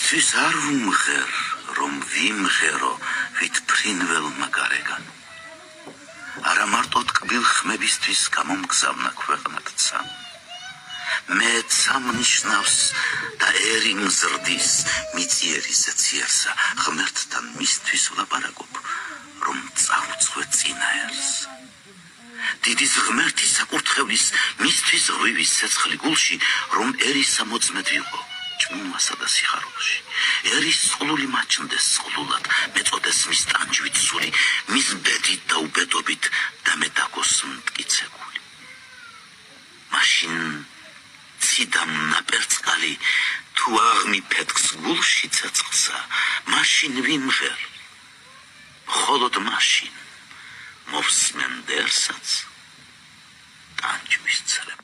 მისთვის არ ვუმღერ, რომ ვიმღერო ვით ფრინველმა გარეგან. არა მარტო ტკბილ ხმებისთვის გამომგზავნა ქვეყნადცა. მე წამნიშნავს და ერი მზრდის მიწიერი ზეციერსა ღმერთთან მისთვის ვლაპარაკობ, რომ წავუძღვე წინაერს. დიდის ღმერთი საკურთხევლის მისთვის ღვივის ცეცხლი გულში, რომ ერის სამოწმედ ვიყო ჭმუნვასა და სიხარულში. ერის წყლული მაჩნდეს წყლულად, მეწოდეს მის ტანჯვით სული, მის ბედით და უბედობით და მე დაგოს მტკიცებული. მაშინ ციდამ ნაპერწკალი თუ აღმიფეთქს გულში ცეცხლსა, მაშინ ვიმღერ, მხოლოდ მაშინ მოვსმენ მდერსაც ტანჯვის ცრემლს.